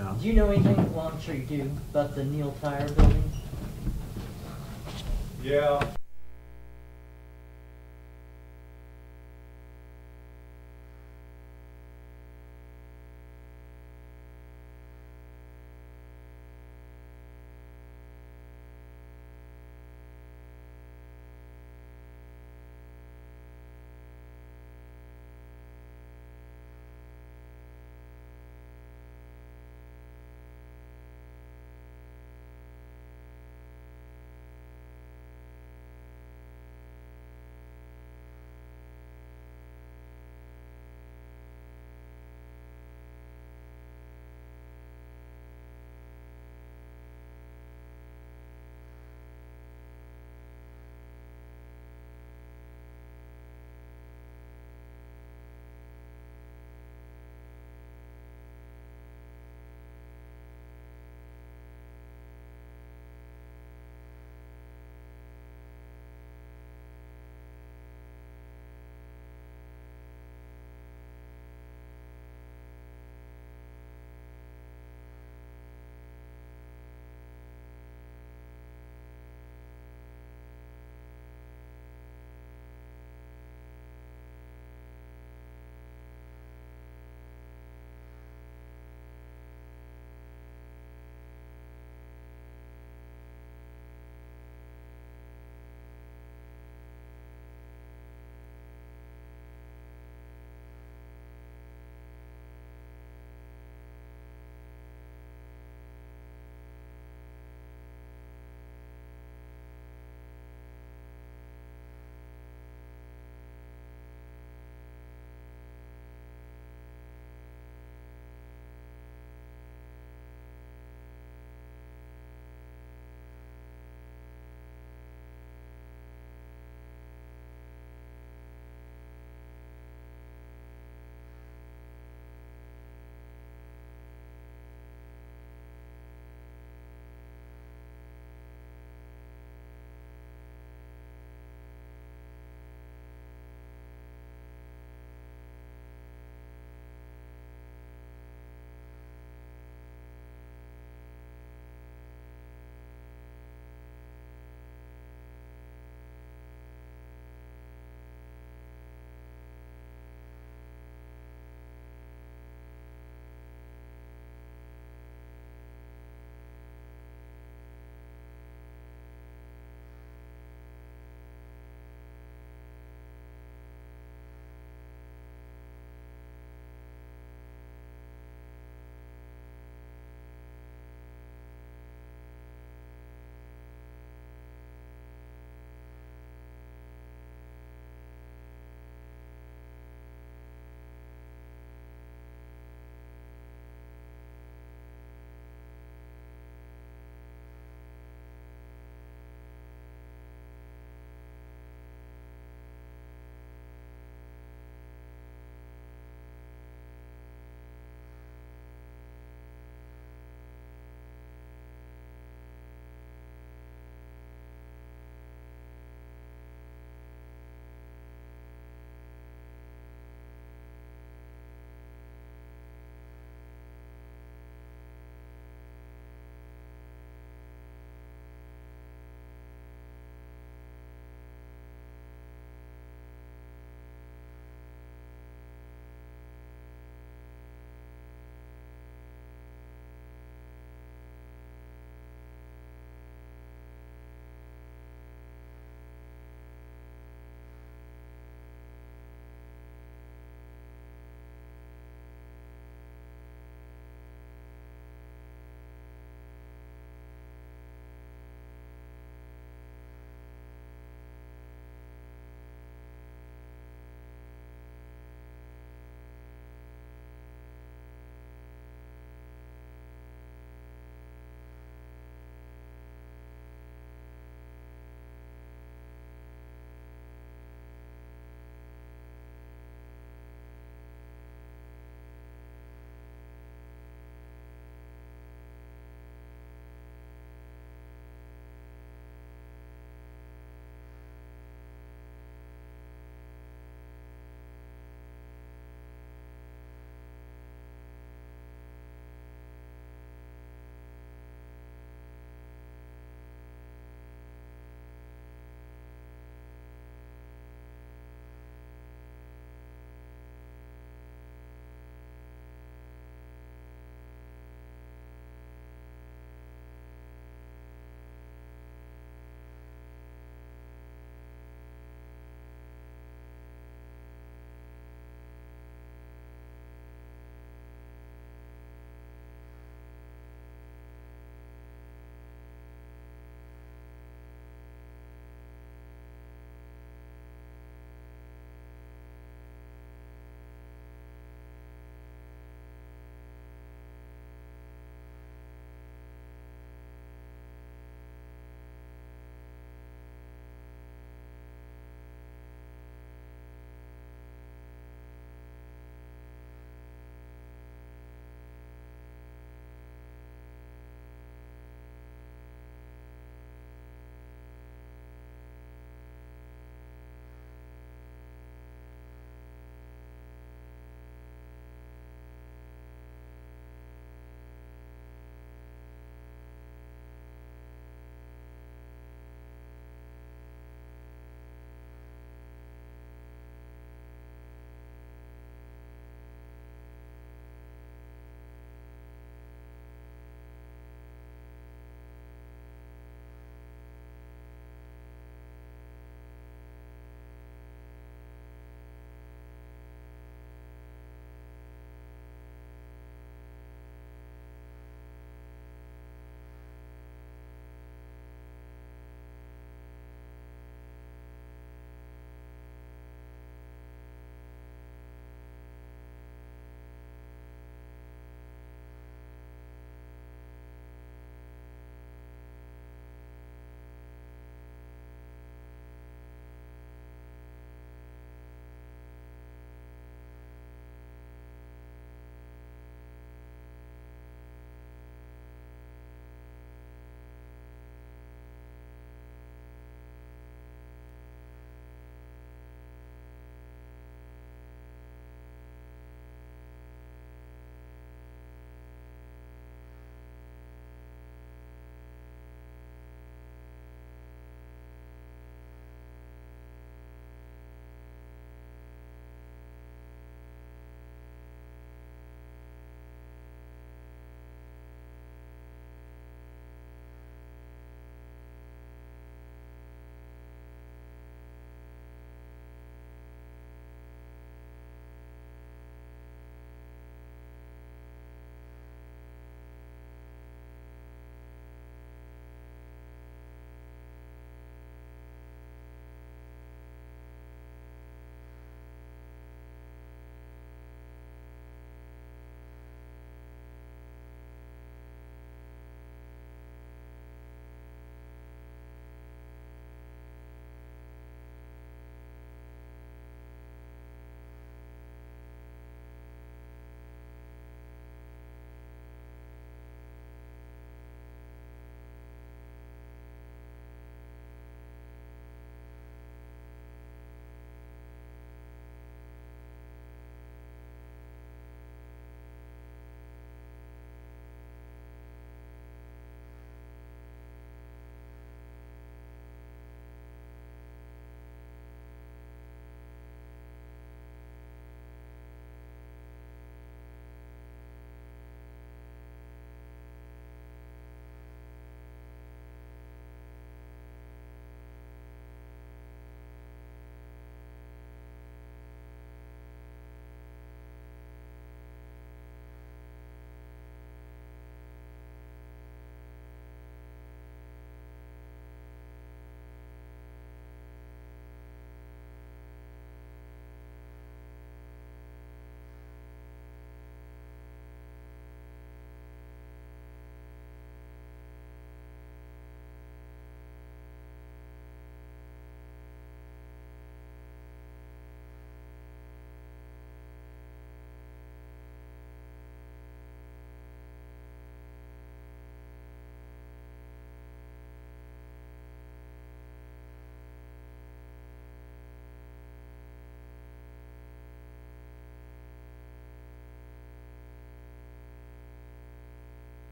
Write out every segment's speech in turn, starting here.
Yeah. Do you know anything, well, I'm sure you do, about the Neil Tire building? Yeah.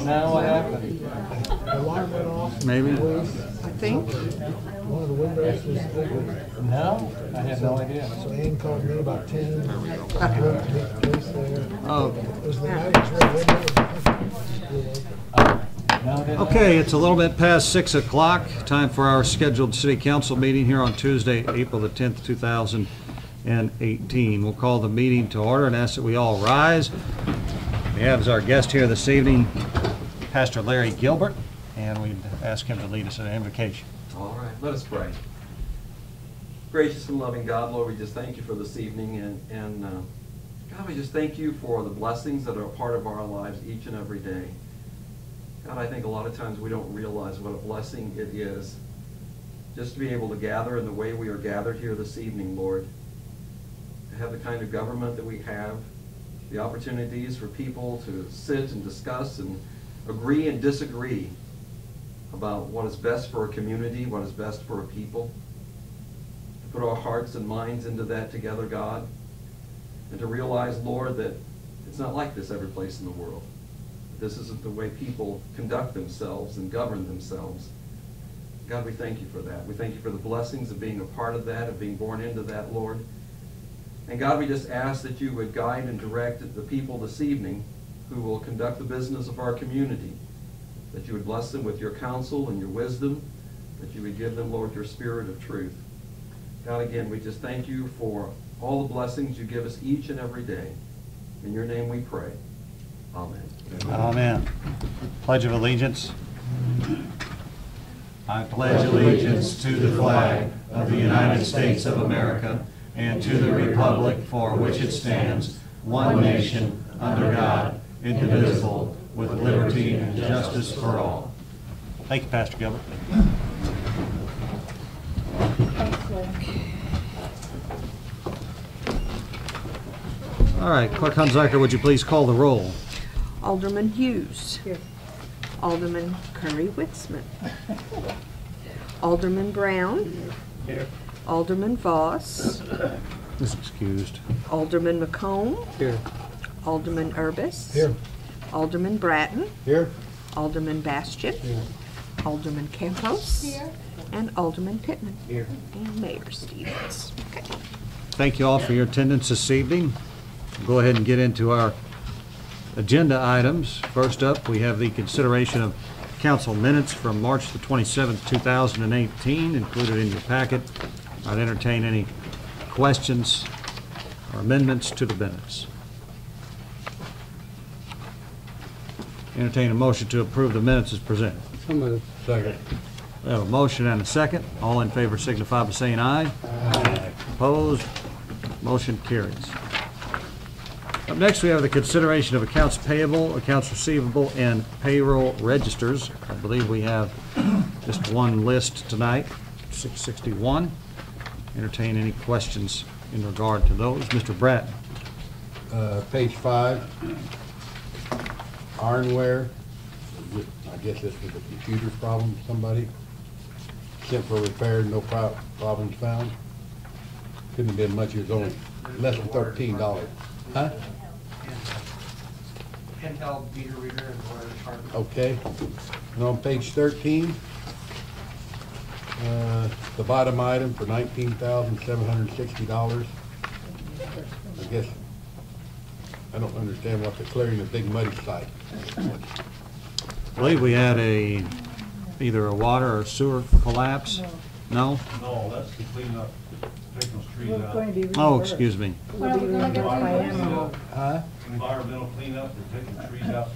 Now what happened? The alarm went off. Maybe. I think. One of the windows was bigger. No, I had no idea. So Ann called me about 10. There we go. Went to meet the police there. Oh. It was the night, it was real windy. No, I didn't know. Okay, it's a little bit past 6 o'clock. Time for our scheduled city council meeting here on Tuesday, April the 10th, 2018. We'll call the meeting to order and ask that we all rise. We have as our guest here this evening, Pastor Larry Gilbert, and we'd ask him to lead us in an invocation. All right, let us pray. Gracious and loving God, Lord, we just thank you for this evening, and God, we just thank you for the blessings that are a part of our lives each and every day. God, I think a lot of times we don't realize what a blessing it is just to be able to gather in the way we are gathered here this evening, Lord, to have the kind of government that we have, the opportunities for people to sit and discuss and agree and disagree about what is best for a community, what is best for a people, to put our hearts and minds into that together, God, and to realize, Lord, that it's not like this every place in the world. This isn't the way people conduct themselves and govern themselves. God, we thank you for that. We thank you for the blessings of being a part of that, of being born into that, Lord. And God, we just ask that you would guide and direct the people this evening who will conduct the business of our community, that you would bless them with your counsel and your wisdom, that you would give them, Lord, your spirit of truth. God, again, we just thank you for all the blessings you give us each and every day. In your name we pray. Amen. Amen. Pledge of Allegiance. I pledge allegiance to the flag of the United States of America and to the republic for which it stands, one nation, under God, indivisible, with liberty and justice for all. Thank you, Pastor Gilbert. All right, Clerk Hunziker, would you please call the roll? Alderman Hughes. Here. Alderman Curry-Witzman. Alderman Brown. Here. Alderman Voss. Is excused. Alderman McComb. Here. Alderman Urbis. Here. Alderman Bratton. Here. Alderman Bastian. Here. Alderman Campos. Here. And Alderman Pittman. Here. And Mayor Stevens. Okay. Thank you all for your attendance this evening. We'll go ahead and get into our agenda items. First up, we have the consideration of council minutes from March the 27th, 2018, included in your packet. I'd entertain any questions or amendments to the minutes. Entertain a motion to approve the minutes as presented. Second. We have a motion and a second. All in favor signify by saying aye. Aye. Opposed? Motion carries. Up next, we have the consideration of accounts payable, accounts receivable, and payroll registers. I believe we have just one list tonight, 661. Entertain any questions in regard to those. Mr. Bratton. Page 5, ironware. I guess this was a computer problem, somebody. Sent for repair, no problems found. Couldn't have been much, it was only less than $13. Huh? Intel meter reader and wire department. Okay. And on page 13, the bottom item for $19,760. I guess, I don't understand what they're clearing the big muddy site. I believe we had either a water or sewer collapse. No? No, that's to clean up, take those trees out. Oh, excuse me. What are we gonna get rid Huh? Environmental cleanup, they're taking trees out to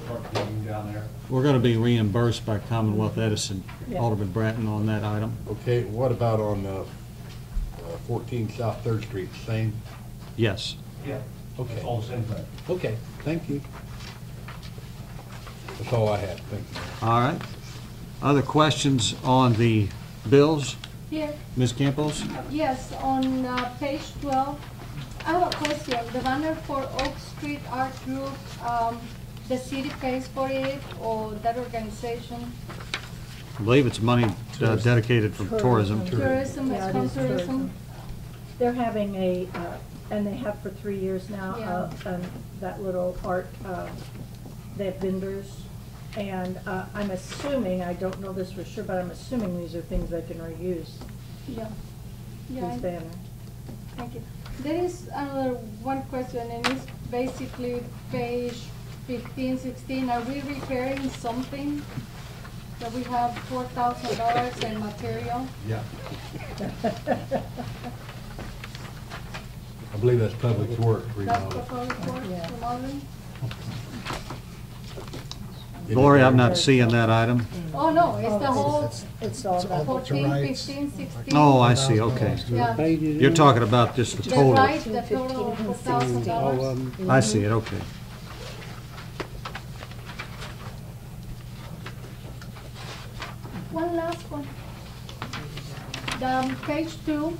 start digging down there. We're going to be reimbursed by Commonwealth Edison. Alderman Bratton on that item. Okay, what about on 14 South 3rd Street, same? Yes. Yeah. Okay. It's all the same thing. Okay, thank you. That's all I had, thank you. All right. Other questions on the bills? Here, Ms. Campos? yes, on page 12, I have a question. The banner for Oak Street Art Group, the city pays for it, or that organization? I believe it's money dedicated for tourism. Tourism, Yeah, it's it from is tourism. They're having a, and they have for 3 years now, Yeah. that little art, they have vendors And I'm assuming, I don't know this for sure, but I'm assuming these are things they can reuse, Yeah. these Yeah, banners. thank you. There is another one question, and it's basically page 15, 16. Are we repairing something that we have $4,000 in material? Yeah. I believe that's public works That's remodel. proposed for Yeah. remodeling? Gloria, I'm not seeing that item. Oh, no, it's the whole It's all It's all done. about the 14, rights. 15, 16. Oh, I see, okay. Yeah. You're talking about just the The total. right, the total of $4,000. I see it, okay. One last one. The page 2,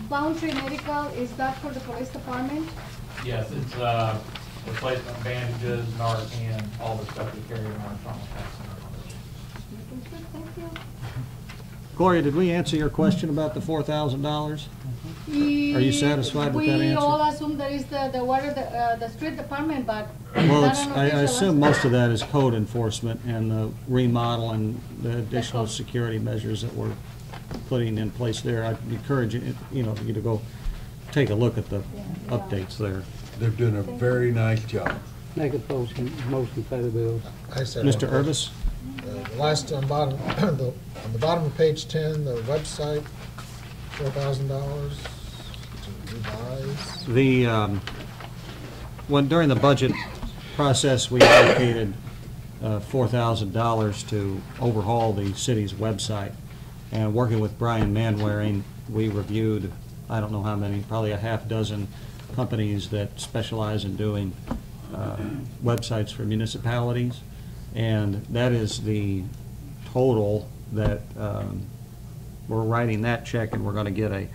Boundary Medical, is that for the police department? Yes, it's replacement bandages, Narcan, all the stuff we carry in our trauma center. Thank you. Gloria, did we answer your question about the $4,000? Are you satisfied with that We answer? all assume that is the water, the street department, but. Well, not it's, an I official assume answer. most of that is code enforcement and the remodel and the additional security measures that we're putting in place there. I'd encourage you, you to go take a look at the updates there. They're doing a very nice job. Make a motion to pay the bills. I said. Mr. Urbis? The last on bottom, on the bottom of page 10, the website, $4,000 to revise. The, when, during the budget process, we allocated $4,000 to overhaul the city's website. And working with Brian Manwaring, we reviewed, I don't know how many, probably a half dozen companies that specialize in doing websites for municipalities. And that is the total that we're writing that check, and we're going to get a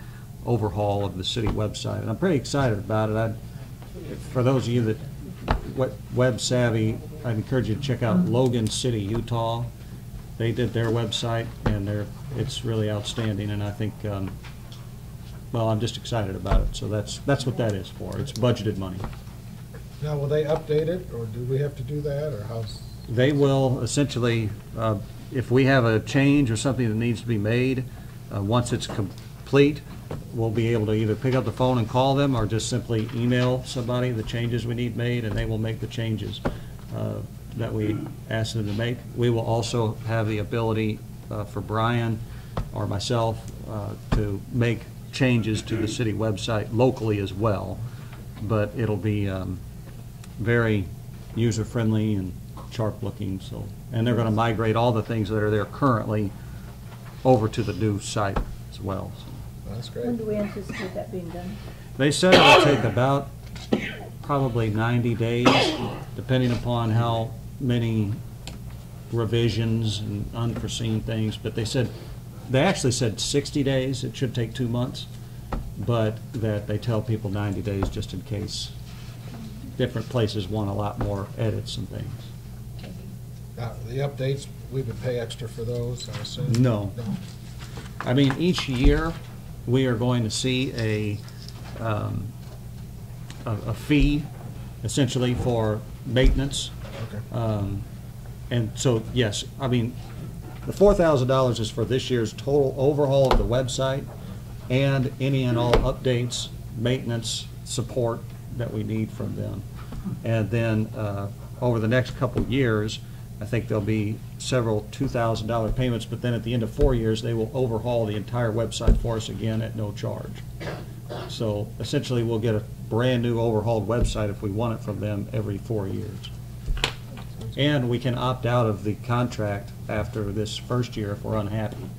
overhaul of the city website. And I'm pretty excited about it. For those of you that web savvy, I'd encourage you to check out Logan City, Utah. They did their website, and it's really outstanding. And I think, well, I'm just excited about it. So that's what that is for. It's budgeted money. Now, will they update it, or do we have to do that, or how's? They will essentially, if we have a change or something that needs to be made, once it's complete, we'll be able to either pick up the phone and call them or just simply email somebody the changes we need made, and they will make the changes that we ask them to make. We will also have the ability for Brian or myself to make changes to the city website locally as well, but it'll be very user-friendly and sharp-looking. So, and they're going to migrate all the things that are there currently over to the new site as well. So. That's When great. do we anticipate that being done? They said it'll take about probably 90 days, depending upon how many revisions and unforeseen things. But they actually said 60 days. It should take 2 months, but that they tell people 90 days just in case different places want a lot more edits and things. Now, the updates, we would pay extra for those, I assume? No. I mean, each year, we are going to see a fee, essentially, for maintenance. Okay. And so, yes, I mean, the $4,000 is for this year's total overhaul of the website and any and all updates, maintenance, support that we need from them. And then, over the next couple of years, I think there'll be several $2,000 payments, but then at the end of 4 years, they will overhaul the entire website for us again at no charge. So essentially, we'll get a brand-new overhauled website if we want it from them every 4 years. And we can opt out of the contract after this first year if we're unhappy.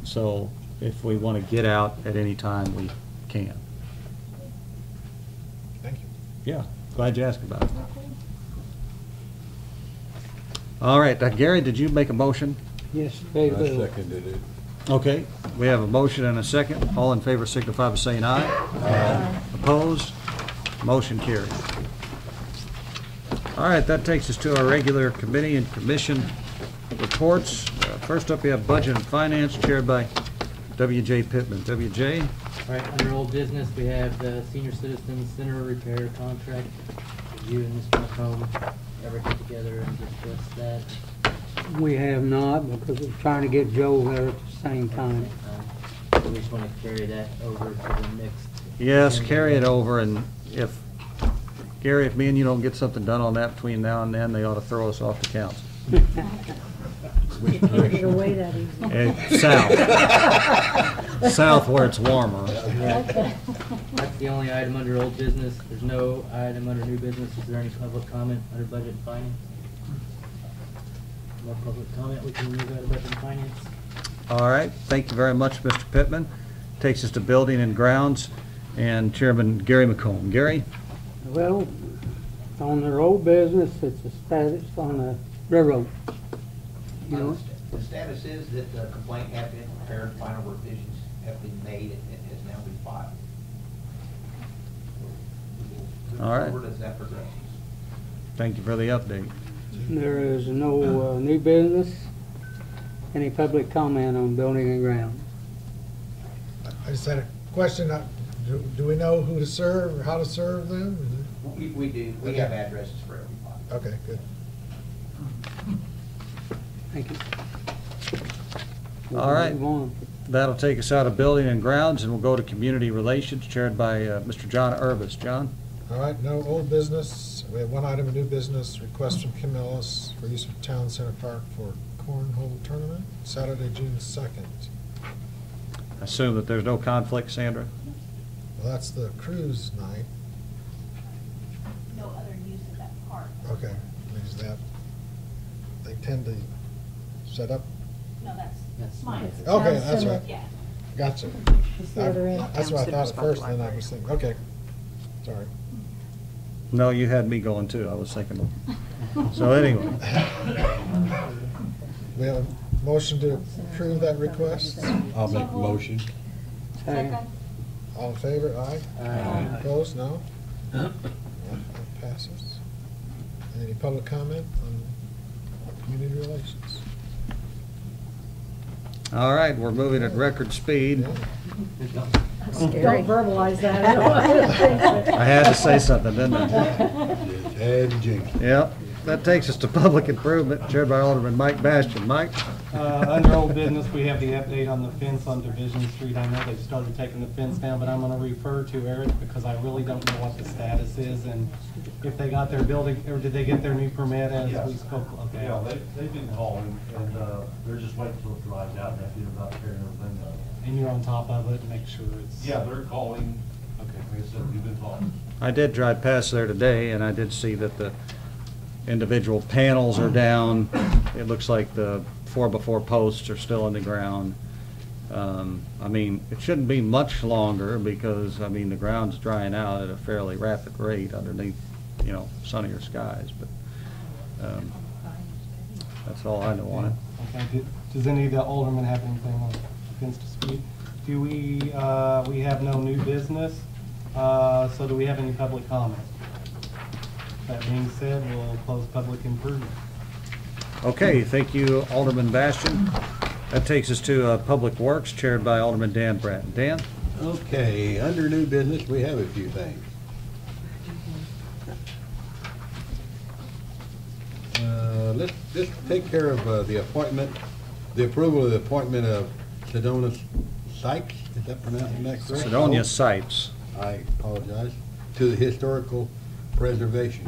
So if we want to get out at any time, we can. Thank you. Yeah, glad you asked about it. All right, Gary, did you make a motion? Yes, pay the I bills. seconded it. Okay, we have a motion and a second. All in favor signify by saying aye. Aye. Opposed? Motion carried. All right, that takes us to our regular committee and commission reports. First up, we have Budget and Finance, chaired by W.J. Pittman. W.J.? All right, under old business, we have the Senior Citizens Center repair contract. You and Mr. McComb ever get together and discuss that? We have not, because we're trying to get Joe there at the same time. So we just wanna carry that over to the next. Yes, carry it over, and if, Gary, if me and you don't get something done on that between now and then, they ought to throw us off the council. Which Can't get direction? away that easy. South. South where it's warmer. That's the only item under old business. There's no item under new business. Is there any public comment under budget and finance? No public comment. We can move out of budget and finance. All right, thank you very much, Mr. Pittman. Takes us to Building and Grounds, and Chairman Gary McComb. Gary? Well, on their old business, it's a status on the railroad. You know, The status is that the complaint has been prepared, final revisions have been made, and it has now been filed. All right. Forward as that progresses. Thank you for the update. there is no new business. Any public comment on Building and Grounds? I just had a question. Do we know who to serve or how to serve them? We do, we have addresses for everybody. Okay, good. Thank you. All right. Move on. That'll take us out of Building and Grounds, and we'll go to Community Relations, chaired by Mr. John Irvis. John? All right, no old business. We have one item of new business, request from Kim Ellis for use of Town Center Park for cornhole tournament, Saturday, June 2nd. I assume that there's no conflict, Sandra? Well, that's the cruise night. No other use of that park. Okay, means that they tend to set up. No, that's mine. mine. Okay, that's right. Yeah. Gotcha. It's the other end. That's what I Town thought Center's at first, by then the I library. was thinking, okay, sorry. No, you had me going too. I was thinking. So anyway, We have a motion to approve that request. I'll make the motion. Second. All in favor, aye? Aye. Opposed, no? That passes. Any public comment on community relations? all right, we're moving at record speed. Yeah. Don't verbalize that. I don't want to think it. I had to say something, didn't I? Just had to jinx it. Yep. That takes us to Public Improvement, chaired by Alderman Mike Bastian. Mike? Under old business, we have the update on the fence on Division Street. I know they've started taking the fence down, but I'm gonna refer to Eric because I really don't know what the status is and if they got their building, or did they get their new permit as we Yes. spoke? Okay. Yeah, they've been calling, and they're just waiting until it dries out, and they're about tearing everything up. And you're on top of it, make sure it's. Yeah, they're calling, Okay. like I said, we've been talking. I did drive past there today, and I did see that the individual panels are down. It looks like the 4x4 posts are still in the ground. I mean, it shouldn't be much longer because, I mean, the ground's drying out at a fairly rapid rate underneath, you know, sunnier skies, but that's all I know on it. Okay, does any of the aldermen have anything on fence dispute? Do we have no new business, so do we have any public comment? That being said, we'll close public improvement. Okay, thank you, Alderman Bastian. That takes us to Public Works, chaired by Alderman Dan Bratton. Dan? Okay, under new business, we have a few things. Let's take care of the appointment, the approval of the appointment of Sedona Sykes, is that pronounced that correct? Sidonia Sipes. I apologize, to the Historical Preservation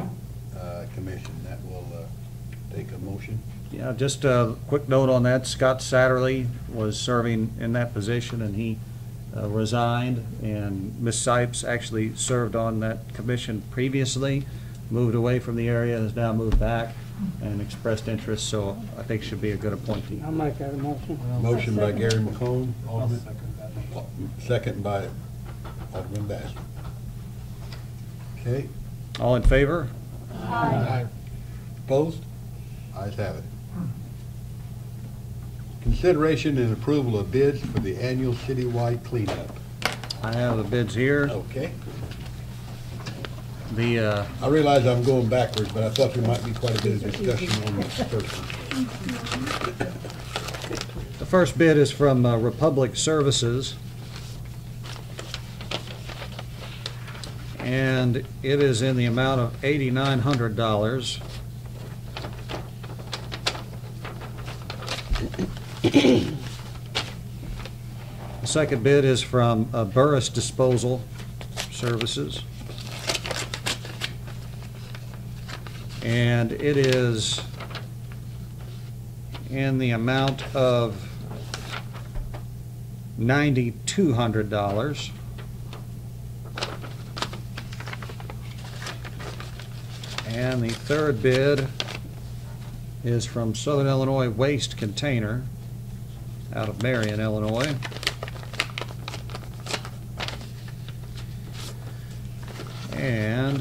Commission. That will take a motion. Yeah, just a quick note on that. Scott Satterley was serving in that position, and he resigned. And Ms. Sipes actually served on that commission previously, moved away from the area, has now moved back and expressed interest, so I think should be a good appointee. I'll make that a motion. Motion by Gary McComb, I'll second that. second by Alderman Bass. Okay, All in favor? Aye. opposed? Ayes have it. Consideration and approval of bids for the annual citywide cleanup. I have the bids here. Okay. The, I realize I'm going backwards, but I thought there might be quite a bit of discussion on this first one. the first bid is from Republic Services. And it is in the amount of $8,900. The second bid is from Burris Disposal Services. And it is in the amount of $9,200. And the third bid is from Southern Illinois Waste Container out of Marion, Illinois. And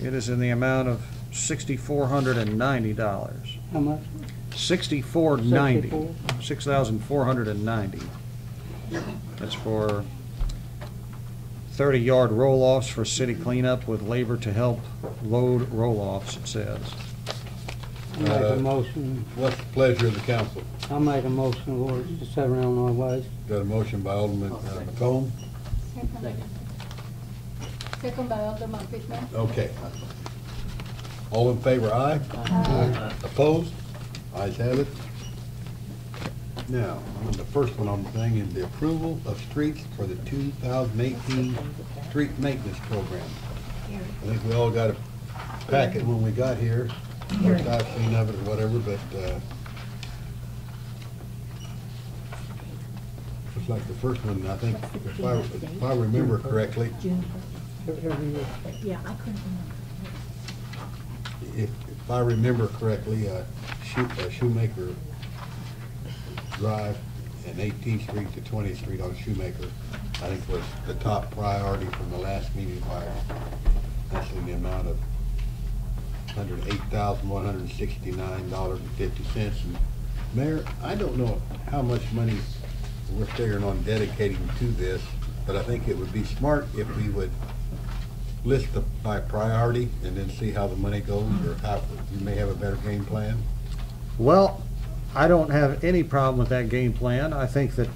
it is in the amount of $6,490. How much? $6,490. 64? $6,490. That's for 30-yard roll-offs for city cleanup with labor to help load roll-offs, it says. I'll make a motion. What's the pleasure of the council? I'll make a motion towards the Southern Illinois Waste. Got a motion by Alderman McComb? Second. Second by Alderman Pittman. Okay. All in favor, aye? Aye. Opposed? Ayes have it. Now, on the first one on the thing is the approval of streets for the 2018 street maintenance program. I think we all got a packet when we got here. First I've seen of it or whatever, but looks like the first one, I think, if I remember correctly, Yeah, I couldn't remember. if I remember correctly, Shoemaker Drive and 18th Street to 20th Street on Shoemaker, I think was the top priority from the last meeting by, that's in the amount of $108,169.50. And Mayor, I don't know how much money we're figuring on dedicating to this, but I think it would be smart if we would list the by priority and then see how the money goes, or how you may have a better game plan. Well, I don't have any problem with that game plan. I think that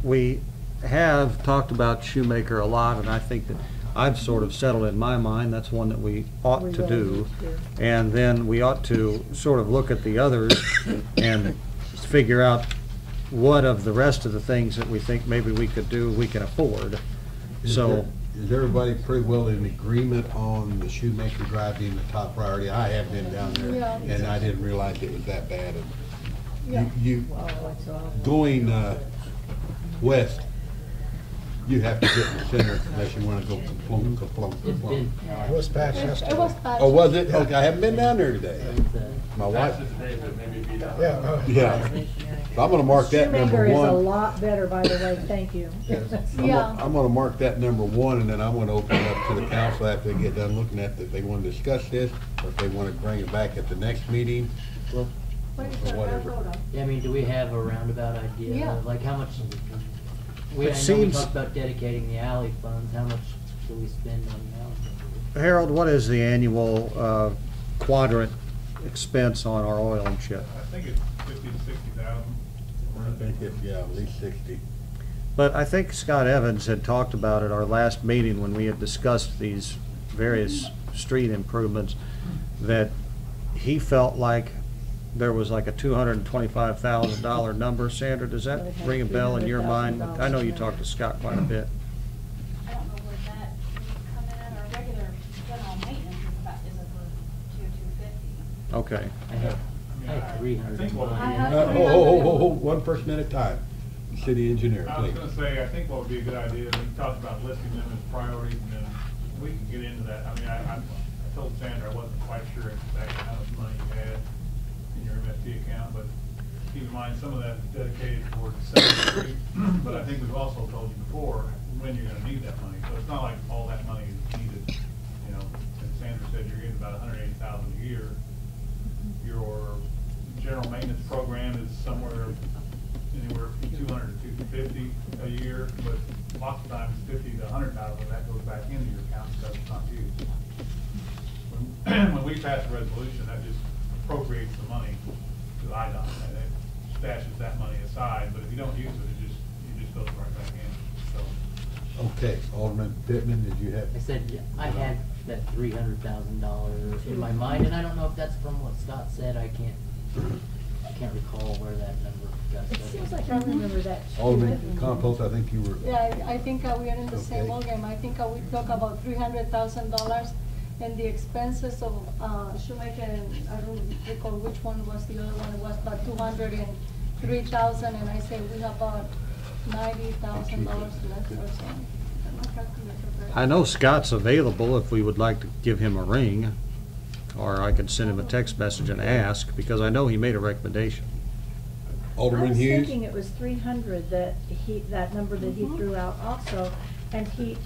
we have talked about Shoemaker a lot, and I think that I've sort of settled in my mind that's one that we ought to do. And then we ought to sort of look at the others and figure out what of the rest of the things that we think maybe we could do, we can afford. So. Is everybody pretty well in agreement on the Shoemaker Drive being the top priority? I have been down there, Yeah. and I didn't realize it was that bad. And Yeah. you Oh, it's awful. going west, you have to get in the center unless you want to go kaplunk, kaplunk, It's been, kaplunk. It was patched It yesterday. was patched. Oh, was it? Okay, I haven't been down there today. it's, My wife, Yeah. yeah. So I'm gonna mark that Shoemaker number is a one. lot better, by the way, thank you. Yeah. I'm gonna mark that number one, and then I'm gonna open it up to the council after they get done looking at it, if they want to discuss this, or if they want to bring it back at the next meeting, well, What is or that? whatever. yeah, I mean, do we have a roundabout idea Yeah. of like how much? It I know we seems- talked about dedicating the alley funds. How much do we spend on the alley? Harold, what is the annual quadrant expense on our oil and chip? I think it's 50 to 60,000. I think it's, yeah, at least 60. But I think Scott Evans had talked about at our last meeting when we had discussed these various street improvements, that he felt like there was like a $225,000 number. Sandra, does that ring a bell in your mind? I know you talked to Scott quite a bit. I don't know where that would come in at. Our regular general maintenance is about, is over $250. Okay. I have 300. I think what I would be- have One person at a time. City engineer, I was please. gonna say, I think what would be a good idea is we talked about listing them as priorities, and then we can get into that. I mean, I told Sandra I wasn't quite sure exactly how much money you had in your MST account, but keep in mind, some of that is dedicated towards Second Street. But I think we've also told you before when you're gonna need that money, so it's not like all that money is needed, you know. And Sandra said you're getting about $180,000 a year. Your general maintenance program is somewhere anywhere from 200 to 250 a year, but lots of times 50 to 100,000 of that goes back into your account because it's not used. When we pass a resolution, that just appropriates the money to IDOT, and it stashes that money aside, but if you don't use it, it just goes right back in, so. Okay, Alderman Pittman, did you have? I said, yeah, I had that $300,000 in my mind, and I don't know if that's from what Scott said. I can't. I can't recall where that number got It set. seems like I remember that. Alderman Compost, I think you were. Yeah, I think we are in the same Okay. ballgame. I think we talk about $300,000, and the expenses of Shoemaker, and I don't recall which one was the other one, it was about 203,000, and I say we have about $90,000 left or so. My calculator, but- I know Scott's available if we would like to give him a ring, or I could send him a text message and ask, because I know he made a recommendation. I Alderman was Hughes? thinking it was 300 that that number that he threw out also. And he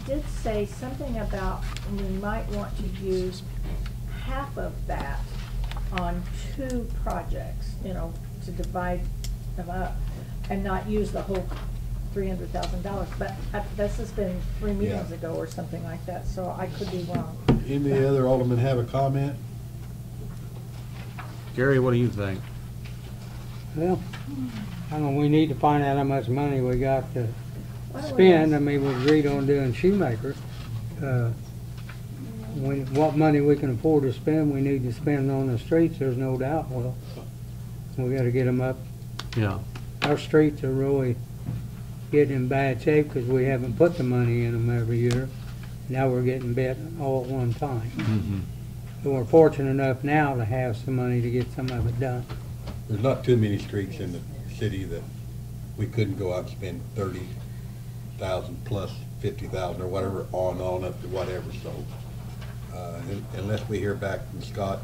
did say something about we might want to use half of that on 2 projects, you know, to divide them up and not use the whole $300,000. But this has been 3 meetings Yeah. ago or something like that, so I could be wrong. Any other alderman have a comment? Gary, what do you think? Well, I don't know, we need to find out how much money we got to Why don't we spend. I ask- mean, we agreed on doing Shoemaker. What money we can afford to spend, we need to spend on the streets, there's no doubt. Well, we gotta get them up. Yeah. Our streets are really getting in bad shape because we haven't put the money in them every year. Now we're getting bit all at one time. Mm-hmm. So we're fortunate enough now to have some money to get some of it done. There's not too many streets in the city that we couldn't go out and spend 30,000 plus 50,000 or whatever on up to whatever, so. Unless we hear back from Scott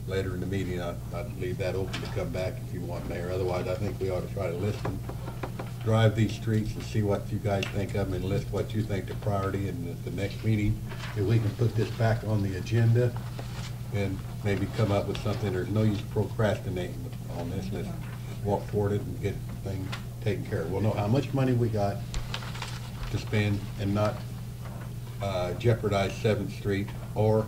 later in the meeting, I'd leave that open to come back if you want, Mayor. Otherwise, I think we ought to try to listen, drive these streets and see what you guys think of them and list what you think the priority, and at the next meeting, if we can put this back on the agenda and maybe come up with something. There's no use procrastinating on this. Let's walk toward it and get things taken care of. We'll know how much money we got to spend and not jeopardize 7th Street, or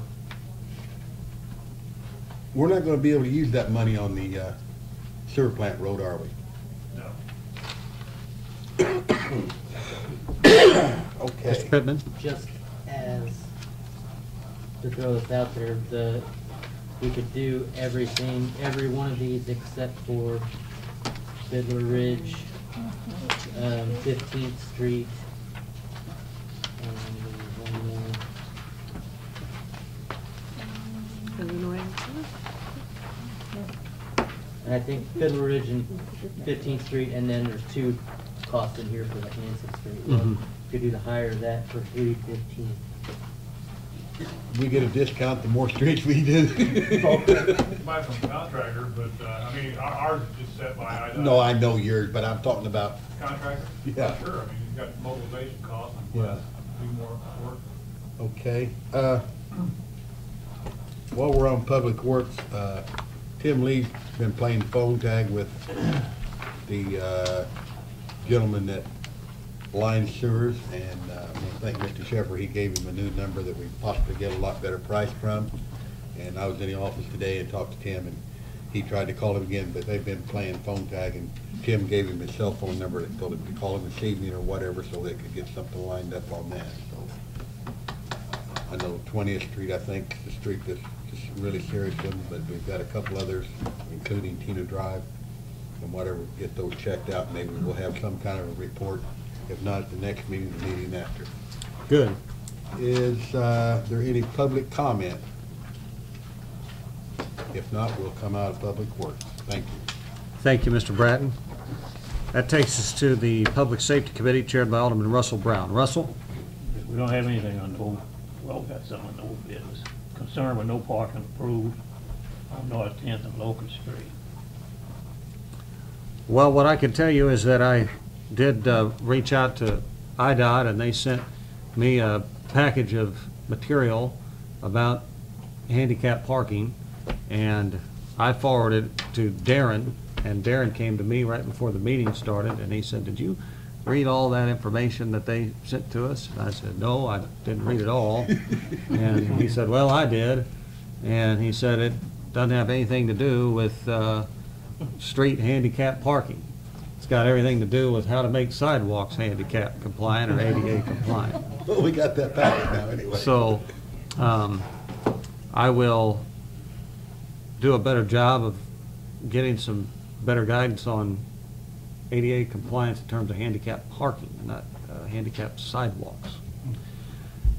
we're not gonna be able to use that money on the sewer plant road, are we? No. Okay. Mr. Pittman? Just as, to throw this out there, we could do everything, every one of these except for Fiddler Ridge, 15th Street, one more. And I think Fiddler Ridge and 15th Street, and then there's 2 costs in here for the Hanson Street. Well, Mhm. could do the higher that for 315. We get a discount the more streets we do. Buy from contractor, but, I mean, ours is just set by IDOT. No, I know yours, but I'm talking about, Contractor? Yeah. Sure, I mean, you've got mobilization costs and Yeah. do more work. okay. While we're on Public Works, Tim Lee's been playing phone tag with the gentleman that lines sewers, and I think Mr. Sheffer, he gave him a new number that we possibly get a lot better price from. And I was in the office today and talked to Tim, and he tried to call him again, but they've been playing phone tag, and Tim gave him his cell phone number and told him to call him this evening or whatever, so they could get something lined up on that, so. I know 20th Street, I think, is the street that's just really serious with them, but we've got a couple others, including Tina Drive, and whatever, get those checked out, maybe we'll have some kind of a report, if not at the next meeting, the meeting after. Good. Is there any public comment? If not, we'll come out of Public Works. Thank you. Thank you, Mr. Bratton. That takes us to the Public Safety Committee chaired by Alderman Russell Brown. Russell? We don't have anything on old, well, we got some on old business. Concerned with no parking approved on North 10th and Locust Street. Well, what I can tell you is that I did reach out to IDOT, and they sent me a package of material about handicap parking, and I forwarded it to Darren, and Darren came to me right before the meeting started, and he said, "Did you read all that information that they sent to us?" And I said, "No, I didn't read it all." And he said, "Well, I did." And he said, "It doesn't have anything to do with street handicap parking. It's got everything to do with how to make sidewalks handicap compliant or ADA compliant." Well, we got that packet now anyway. So, I will do a better job of getting some better guidance on ADA compliance in terms of handicap parking and not handicap sidewalks.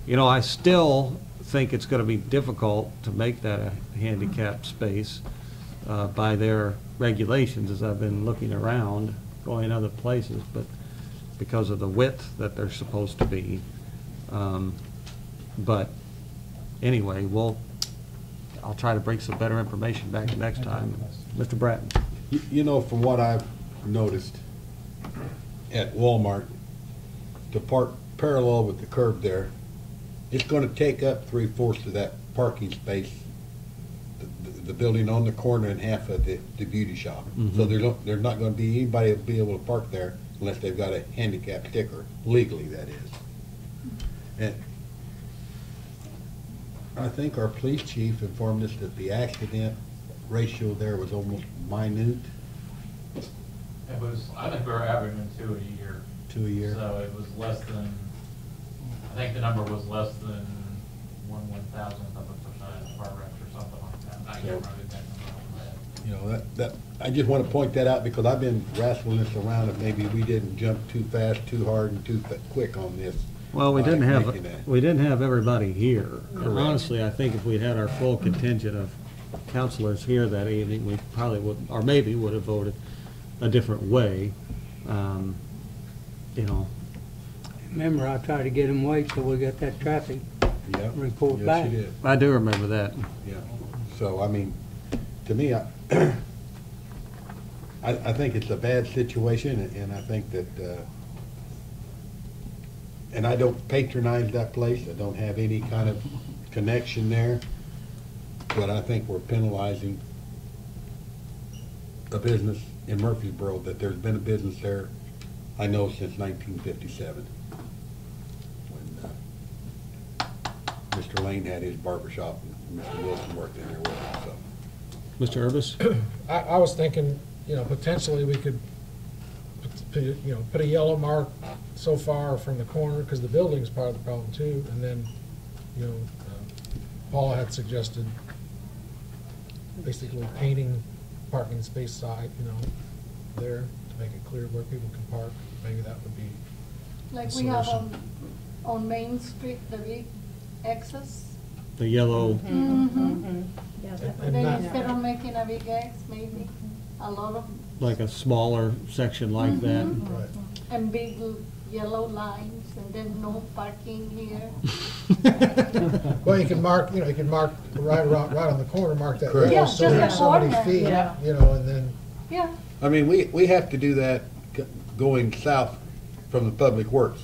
You know, I still think it's going to be difficult to make that a handicap space by their regulations, as I've been looking around, going other places, but because of the width that they're supposed to be. But anyway, I'll try to bring some better information back next time. Mr. Bratton. You know, from what I've noticed at Walmart, to park parallel with the curb there, it's gonna take up 3/4 of that parking space, the building on the corner and half of the beauty shop. So there's not gonna be anybody that'll be able to park there unless they've got a handicap sticker, legally that is. And I think our police chief informed us that the accident ratio there was almost minute. It was, I think we were averaging 2 a year. 2 a year. So it was less than, I think the number was less than 1/1000th of a percent of car wrecks or something like that. I can't remember that number. You know, that I just want to point that out because I've been wrestling this around if maybe we didn't jump too fast, too hard, and too quick on this. Well, we didn't making that. have everybody here. Honestly, I think if we'd had our full contingent of counselors here that evening, we probably would, or maybe would have voted a different way. You know. Remember, I tried to get him wait till we got that traffic report Yes, back. you did. I do remember that. Yeah. So, I mean, to me, I think it's a bad situation, and I think that, and I don't patronize that place. I don't have any kind of connection there. But I think we're penalizing a business in Murphysboro that there's been a business there, I know, since 1957. When Mr. Lane had his barber shop and Mr. Wilson worked in there with him, so. Mr. Urbis? I was thinking, you know, potentially we could, put a yellow mark so far from the corner, because the building's part of the problem too, and then, Paula had suggested basically painting parking space side, there to make it clear where people can park. Maybe that would be Like a we have solution. on Main Street, the big X's. The yellow, Yeah, And Then not- instead of making a big X, maybe a lot of, like a smaller section like that. Right. and big yellow lines, and then no parking here. Well, you can mark, you can mark right on the corner, mark that Correct. yellow, Yeah, so just the many corner, feet, yeah. and then, Yeah, I mean, we have to do that going south from the Public Works.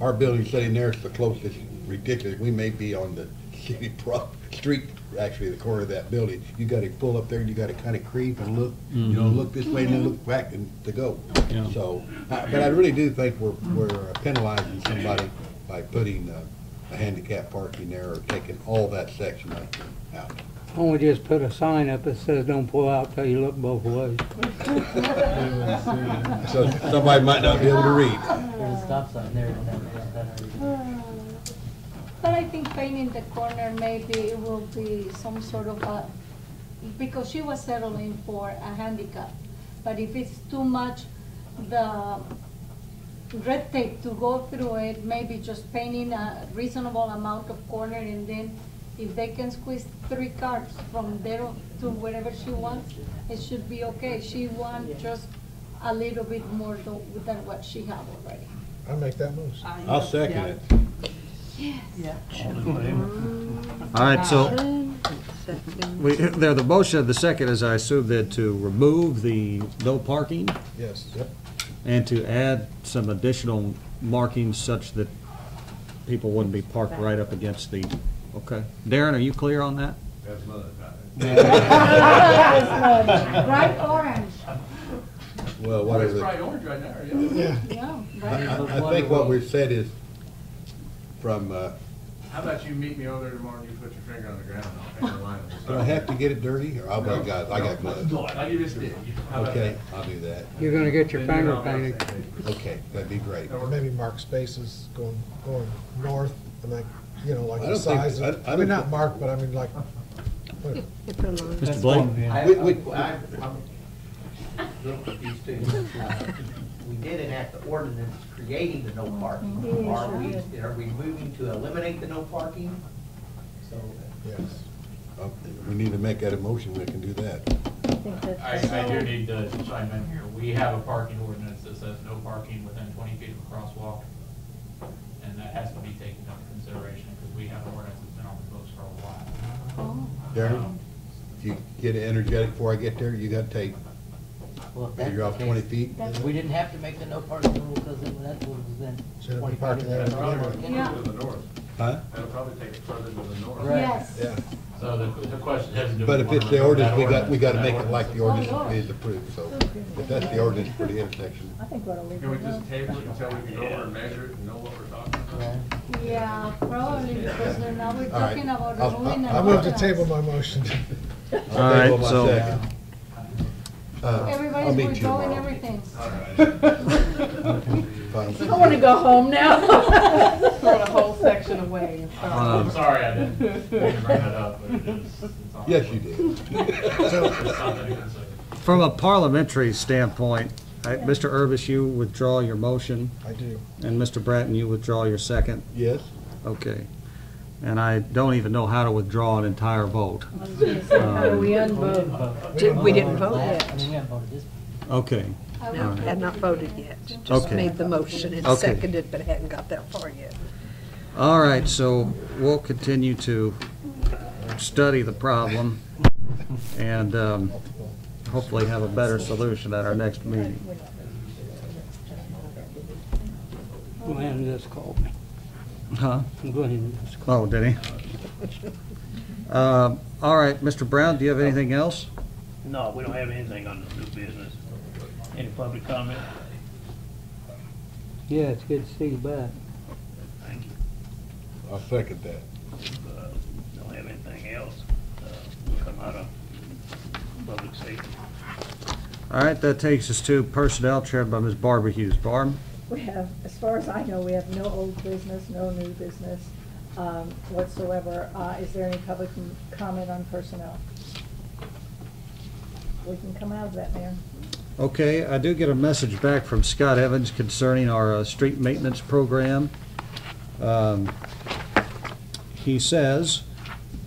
Our building sitting there is the closest, ridiculous. We may be on the city street, actually, the corner of that building. You gotta pull up there and you gotta kinda creep and look, look this way and then look back and to go. Yeah. So, but I really do think we're penalizing somebody by putting a handicap parking there or taking all that section out. Why don't we just put a sign up that says, "Don't pull out till you look both ways"? So somebody might not be able to read. There's a stop sign there. but I think painting the corner, maybe it will be some sort of a, because she was settling for a handicap. But if it's too much, the red tape to go through it, maybe just painting a reasonable amount of corner, and then if they can squeeze 3 cars from there to wherever she wants, it should be okay. She wants just a little bit more than what she have already. I'll make that move. I'll second it. All right, so the motion, the second is, I assume, that to remove the no parking Yes. and to add some additional markings such that people wouldn't be parked right up against the, okay. Darren, are you clear on that? That's mud. Bright orange. Well, It's whatever. bright orange right there, yeah. Yeah. Yeah, right. I think what we've said is from, How about you meet me over there tomorrow and you put your finger on the ground and I'll paint a line on the do I have to get it dirty or I got gloves? I'll give you a stick. How about Okay, that? I'll do that. You're gonna get your Then you're finger on the painted. same page. Okay, that'd be great. Or maybe mark spaces going north, and like, like I the don't think- size of, I I mean, don't not thi- mark, but I mean like Wait. If they're low. Mr. Blake? I'm a little confused too. We did enact the ordinance creating the no parking. Yeah, Are we moving to eliminate the no parking? So, Yes. We need to make that a motion, we can do that. I think that. I do need to chime in here. We have a parking ordinance that says no parking within 20 feet of a crosswalk. And that has to be taken into consideration because we have an ordinance that's been on the books for a while. Darren, if you get energetic before I get there, you got tape. Well, if that's You're off the 20 case, feet. We didn't have to make the no parking rule because that was then Should've been 25 parking there. Yeah. To the north. Huh? That'll probably take it further to the north. Right. Yes. Yeah. So the question is, do But we if want it's to the remove that ordinance, we gotta that make it like the ordinance Oh, is approved, so. If that's the ordinance for the intersection. I think we ought to leave it Can we alone. just table it until we can go over and measure it and know what we're talking about? Yeah, probably, because then now we're All right. talking about I'll- removing an I move to ordinance. table my motion. I'll All right, table my so- second. I'll Everybody's meet you withdrawing tomorrow. everything. Fine. I want to go home now. Throw the whole section away and start. I'm sorry I didn't bring that up, but it's on. Yes, you did. It's something to consider. From a parliamentary standpoint, Mr. Urbis, you withdraw your motion, I do. and Mr. Bratton, you withdraw your second? Yes? Okay. And I don't even know how to withdraw an entire vote. I was gonna say, how do we unvote? We didn't vote I yet. mean, we haven't voted this. Okay. No, had not voted yet. Just Okay. made the motion and Okay. seconded, but hadn't got that far yet. All right, so we'll continue to study the problem and hopefully have a better solution at our next meeting. Go ahead and just call me. Huh? Go ahead and just call. Oh, did he? All right, Mr. Brown, do you have anything else? No, we don't have anything on the new business. Any public comment? Yeah, it's good to see you back. Thank you. I'll second that. Don't have anything else. We'll come out of public safety. All right, that takes us to personnel chaired by Ms. Barbara Hughes. Barb? We have, as far as I know, we have no old business, no new business whatsoever. Is there any public comment on personnel? We can come out of that, Mayor. Okay, I do get a message back from Scott Evans concerning our street maintenance program. He says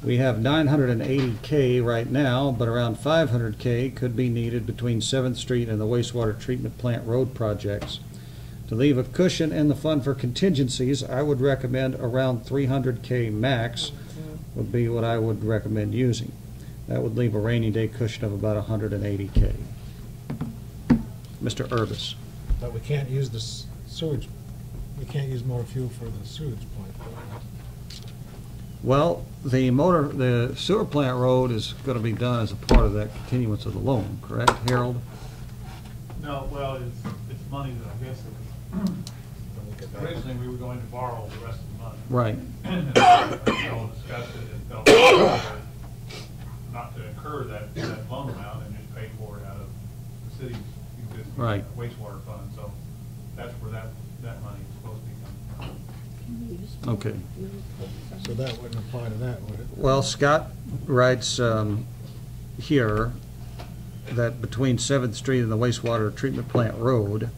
we have 980K right now, but around 500K could be needed between 7th Street and the wastewater treatment plant road projects. To leave a cushion in the fund for contingencies, I would recommend around 300K max would be what I would recommend using. That would leave a rainy day cushion of about 180K. Mr. Urbis. But we can't use the sewage, we can't use motor fuel for the sewage plant. Well, the sewer plant road is going to be done as a part of that continuance of the loan, correct, Harold? No, well, it's money that I guess originally we were going to borrow the rest of the money. Right. And we all discussed it and felt better not to incur that loan amount and just pay for it out of the city's existing Right. wastewater fund. So that's where that money is supposed to be coming from. Okay. So that wouldn't apply to that, would it? Well, Scott writes here that between 7th Street and the wastewater treatment plant road,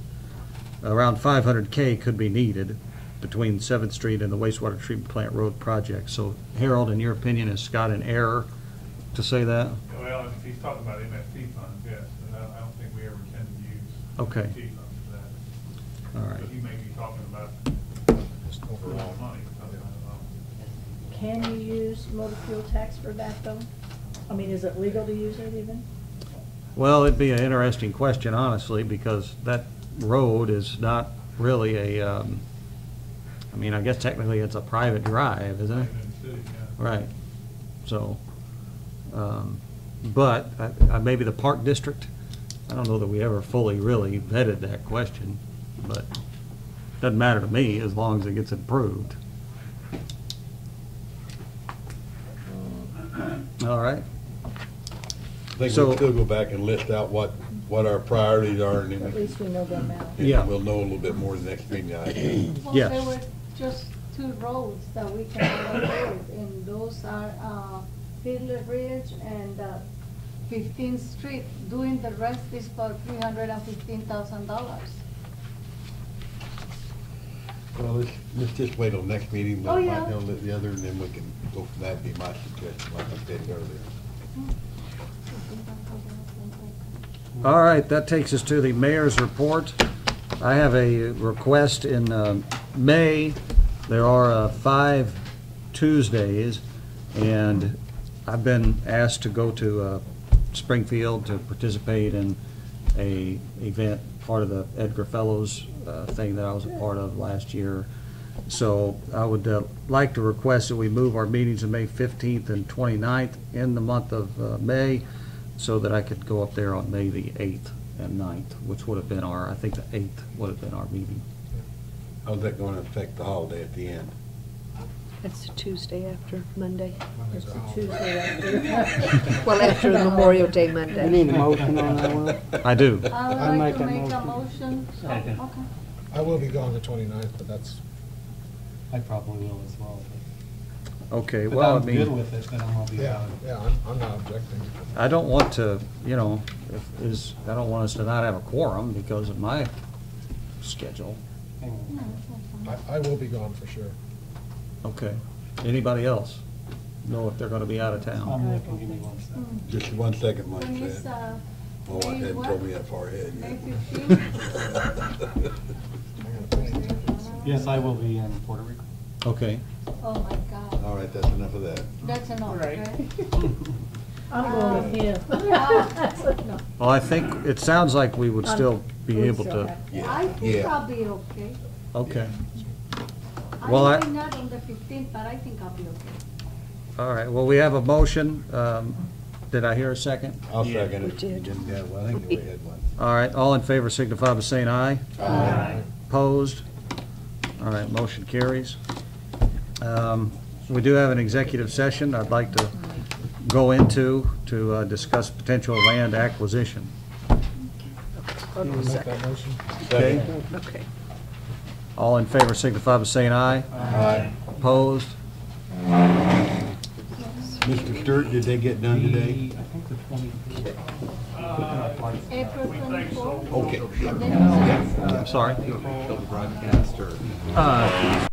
around 500K could be needed between 7th Street and the wastewater treatment plant road project. So, Harold, in your opinion, is Scott in error to say that? Well, if he's talking about MST funds, yes, but I don't think we ever intended to use Okay. MST funds for that. All right. But he may be talking about Just overall money or something, I Can you use motor fuel tax for that, though? I mean, is it legal to use it even? Well, it'd be an interesting question, honestly, because that road is not really a, I mean, I guess technically it's a private drive, isn't it? Right. So, but maybe the Park District, I don't know that we ever fully really vetted that question, but doesn't matter to me as long as it gets approved. All right. I think So- we'll still go back and list out what our priorities are, and At then least we know them now. Yeah. we'll know a little bit more the next meeting. Well, Yes. there were just two roads that we can avoid, and those are Fiddler Ridge and 15th Street. Doing the rest is for $315,000. Well, let's just wait till next meeting, Oh, but yeah. might know the other, and then we can go from that, be my suggestion, like I said earlier. All right, that takes us to the mayor's report. I have a request in May. There are 5 Tuesdays, and I've been asked to go to Springfield to participate in a event, part of the Edgar Fellows thing that I was a part of last year. So I would like to request that we move our meetings to May 15th and 29th in the month of May, so that I could go up there on May the 8th and 9th, which would have been I think the 8th would have been our meeting. How's that going to affect the holiday at the end? It's the Tuesday after Monday. Monday's a holiday. Tuesday after. Well, after Memorial Day Monday. We need a motion on that one. I do. I I'll would make like to that make a motion. motion. Oh, Second. okay. I will be gone the 29th, but that's, I probably will as well. Okay, But well, I I'm good mean, with it, then I'm gonna be yeah, out. yeah, I'm not objecting. I don't want to, I don't want us to not have a quorum because of my schedule. Hang on. No, it's not fine. I will be gone for sure. Okay. Anybody else know if they're going to be out of I'm town? looking, give me 1 second. Just 1 second, Mike When is, said. Oh, I May hadn't what? told me that far ahead May yet. 15th? Yes, I will be in Puerto Rico. Okay. Oh, my God. All right, that's enough of that. That's enough, Right. right? I'm going with him. That's enough. Well, I think, it sounds like we would still be We able still to, have- I think Yeah. I'll be okay. okay. Well, I I- may not on the 15th, but I think I'll be okay. All right, well, we have a motion. Did I hear a second? I'll second it. we did. You didn't have one. I think we had one. All right, all in favor signify by saying aye. Aye. Opposed? All right, motion carries. We do have an executive session I'd like to go into to discuss potential land acquisition. Hold on a Make that second. motion? Okay? Okay. All in favor signify by saying aye. Aye. Opposed? Mr. Stewart, did they get done today? I think the 25th. April 24th. Okay. And then I'm sorry. Broadcast or?